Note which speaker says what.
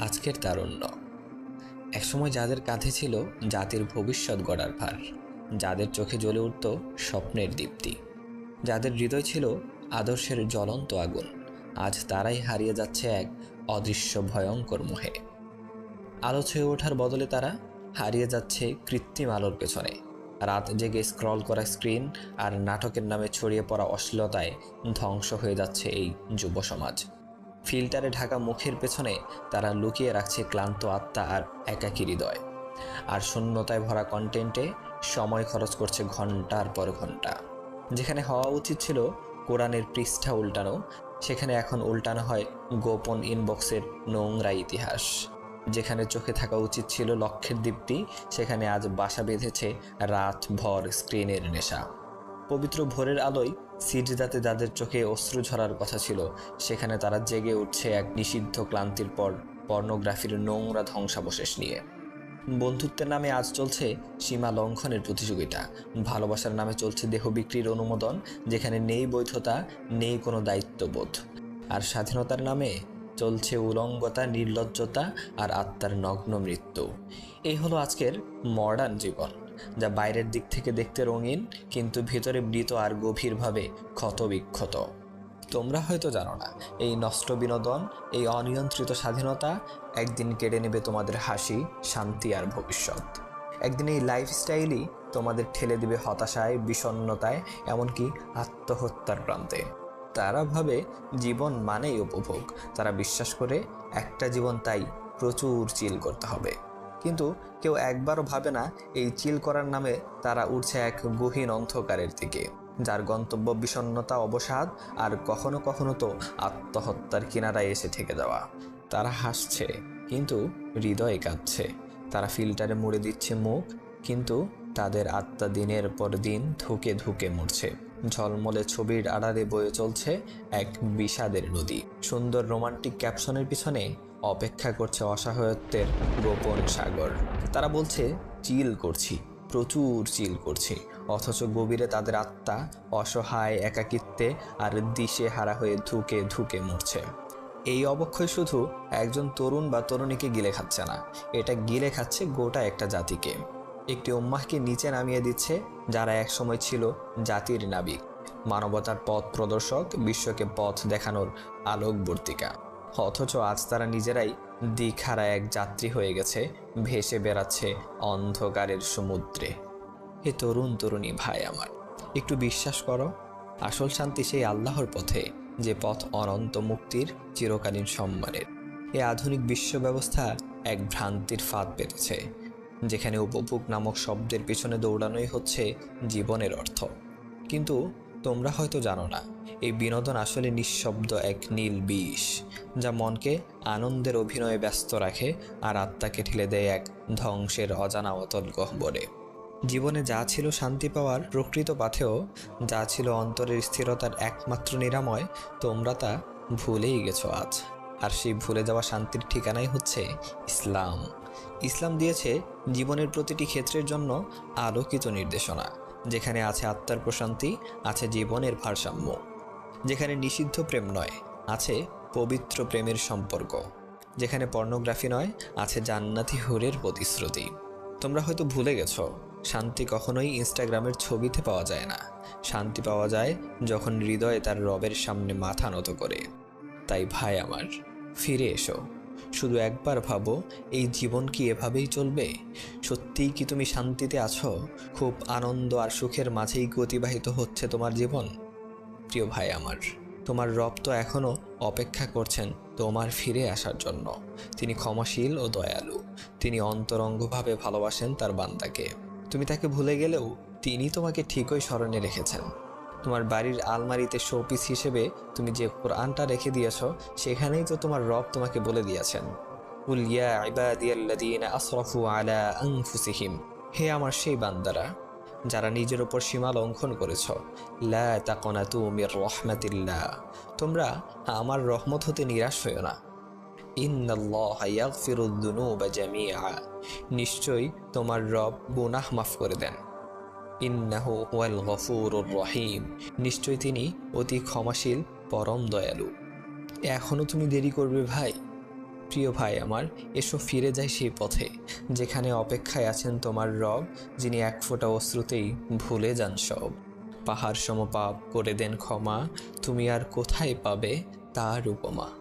Speaker 1: আজকের তারুণ্য একসময় যাদের কাঁধে ছিল জাতির ভবিষ্যৎ গড়ার ভার, যাদের চোখে জ্বলে উঠত স্বপ্নের দীপ্তি, যাদের হৃদয় ছিল আদর্শের জ্বলন্ত আগুন, আজ তারাই হারিয়ে যাচ্ছে এক অদৃশ্য ভয়ঙ্কর মোহে। আলো ছুঁয়ে ওঠার বদলে তারা হারিয়ে যাচ্ছে কৃত্রিম আলোর পেছনে। রাত জেগে স্ক্রল করা স্ক্রিন আর নাটকের নামে ছড়িয়ে পড়া অশ্লীলতায় ধ্বংস হয়ে যাচ্ছে এই যুব সমাজ। ফিল্টারে ঢাকা মুখের পেছনে তারা লুকিয়ে রাখছে ক্লান্ত আত্মা আর একাকী হৃদয়। আর শূন্যতায় ভরা কন্টেন্টে সময় খরচ করছে ঘন্টার পর ঘন্টা। যেখানে হওয়া উচিত ছিল কোরআনের পৃষ্ঠা উল্টানো, সেখানে এখন উল্টানো হয় গোপন ইনবক্সের নোংরা ইতিহাস। যেখানে চোখে থাকা উচিত ছিল লক্ষ্যের দীপ্তি, সেখানে আজ বাসা বেঁধেছে রাতভর স্ক্রিনের নেশা। পবিত্র ভোরের আলোয় সিজদাতে যাদের চোখে অশ্রু ঝরার কথা ছিল, সেখানে তারা জেগে উঠছে এক নিষিদ্ধ ক্লান্তির পর পর্নোগ্রাফির নোংরা ধ্বংসাবশেষ নিয়ে। বন্ধুত্বের নামে আজ চলছে সীমা লঙ্ঘনের প্রতিযোগিতা, ভালোবাসার নামে চলছে দেহ বিক্রির অনুমোদন, যেখানে নেই বৈধতা, নেই কোনো দায়িত্ববোধ। আর স্বাধীনতার নামে চলছে উলঙ্গতা, নির্লজ্জতা আর আত্মার নগ্ন মৃত্যু। এই হলো আজকের মডার্ন জীবন, যা বাইরের দিক থেকে দেখতে রঙিন, কিন্তু ভিতরে মৃত আর গভীরভাবে ক্ষতবিক্ষত। তোমরা হয়তো জানো না, এই নষ্ট বিনোদন, এই অনিয়ন্ত্রিত স্বাধীনতা একদিন কেড়ে নেবে তোমাদের হাসি, শান্তি আর ভবিষ্যৎ। একদিন এই লাইফস্টাইলই তোমাদের ঠেলে দেবে হতাশায়, বিষণ্ণতায়, এমনকি আত্মহত্যার প্রান্তে। তারা ভাবে জীবন মানেই উপভোগ। তারা বিশ্বাস করে একটা জীবন, তাই প্রচুর চিল করতে হবে। কিন্তু কেউ একবারও ভাবে না এই চিল করার নামে তারা উঠছে এক গহীন অন্ধকারের দিকে, যার গন্তব্য বিষণ্ণতা, অবসাদ আর কখনো কখনো তো আত্মহত্যার কিনারায় এসে ঠেকে যাওয়া। তারা হাসছে কিন্তু হৃদয়ে কাঁদছে। তারা ফিল্টারে মুড়ে দিচ্ছে মুখ, কিন্তু তাদের আত্মা দিনের পর দিন ধুকে ধুকে মরছে। ঝলমলে ছবির আড়ালে বয়ে চলছে এক বিষাদের নদী। সুন্দর রোমান্টিক ক্যাপশনের পিছনে অপেক্ষা করছে অসহায়ত্বের গোপন সাগর। তারা বলছে চিল করছি, প্রচুর চিল করছি, অথচ গভীরে তাদের আত্মা অসহায়, একাকিত্বে আর দিশে হারা হয়ে ধুকে ধুকে মরছে। এই অবক্ষয় শুধু একজন তরুণ বা তরুণীকে গিলে খাচ্ছে না, এটা গিলে খাচ্ছে গোটা একটা জাতিকে। একটি উম্মাহকে নিচে নামিয়ে দিচ্ছে, যারা একসময় ছিল জাতির নাবিক, মানবতার পথ প্রদর্শক, বিশ্বকে পথ দেখানোর আলোকবর্তিকা। অথচ আজ তারা নিজেরাই দিকহারা এক যাত্রী হয়ে গেছে, ভেসে বেড়াচ্ছে অন্ধকারের সমুদ্রে। হে তরুণ তরুণী ভাই আমার, একটু বিশ্বাস করো, আসল শান্তি সেই আল্লাহর পথে, যে পথ অনন্ত মুক্তির, চিরকালীন সম্মানের। এ আধুনিক বিশ্ব ব্যবস্থা এক ভ্রান্তির ফাঁদ পেতেছে, যেখানে উপভোগ নামক শব্দের পিছনে দৌড়ানোই হচ্ছে জীবনের অর্থ। কিন্তু তোমরা হয়তো জানো না, এই বিনোদন আসলে নিঃশব্দ এক নীল বিষ, যা মনকে আনন্দের অভিনয়ে ব্যস্ত রাখে আর আত্মাকে ঠেলে দেয় এক ধ্বংসের অজানা অতল গহ্বরে। জীবনে যা ছিল শান্তি পাওয়ার প্রকৃত পাথেয়, যা ছিল অন্তরের স্থিরতার একমাত্র নিরাময়, তোমরা তা ভুলেই গেছো আজ। আর সেই ভুলে যাওয়া শান্তির ঠিকানাই হচ্ছে ইসলাম। ইসলাম দিয়েছে জীবনের প্রতিটি ক্ষেত্রের জন্য আলোকিত নির্দেশনা, যেখানে আছে আত্মার প্রশান্তি, আছে জীবনের ভারসাম্য। যেখানে নিষিদ্ধ প্রেম নয়, আছে পবিত্র প্রেমের সম্পর্ক। যেখানে পর্নোগ্রাফি নয়, আছে জান্নাতি হুরের প্রতিশ্রুতি। তোমরা হয়তো ভুলে গেছো, শান্তি কখনোই ইনস্টাগ্রামের ছবিতে পাওয়া যায় না। শান্তি পাওয়া যায় যখন হৃদয়ে তার রবের সামনে মাথা নত করে। তাই ভাই আমার, ফিরে এসো। শুধু একবার ভাবো, এই জীবন কি এভাবেই চলবে? সত্যিই কি তুমি শান্তিতে আছো? খুব আনন্দ আর সুখের মাঝেই কি অতিবাহিত হচ্ছে তোমার জীবন? প্রিয় ভাই আমার, তোমার রব তো এখনও অপেক্ষা করছেন তোমার ফিরে আসার জন্য। তিনি ক্ষমাশীল ও দয়ালু। তিনি অন্তরঙ্গভাবে ভালোবাসেন তার বান্দাকে। তুমি তাকে ভুলে গেলেও তিনি তোমাকে ঠিকই স্মরণে রেখেছেন। তোমার বাড়ির আলমারিতে শোপিস হিসেবে তুমি যে কোরআনটা রেখে দিয়েছ, সেখানেই তো তোমার রব তোমাকে বলে দিয়েছেন, কুল ইয়া ইবাদিয়াল্লাযীনা আসরাফু আলা আনফুসিহিম, হে আমার সেই বান্দারা যারা নিজের ওপর সীমা লঙ্ঘন করেছ, লা তাকনাতু মির রাহমাতিল্লাহ, তোমরা আমার রহমত হতে নিরাশ হইও না। ইন্নাল্লাহা ইয়াগফিরুদ যুনুবা জামিআ, নিশ্চয়ই তোমার রব গুনাহ মাফ করে দেন। ইন্নাহু হুয়াল গফুরুর রহিম, নিশ্চয় তিনি অতি ক্ষমাশীল, পরম দয়ালু। এখনো তুমি দেরি করবে ভাই? প্রিয় ভাই আমার, এসো ফিরে যাই সেই পথে যেখানে অপেক্ষায় আছেন তোমার রব, যিনি এক ফোঁটা অশ্রুতেই ভুলে যান সব। পাহাড় সমপাপ করে দেন ক্ষমা, তুমি আর কোথায় পাবে তার উপমা।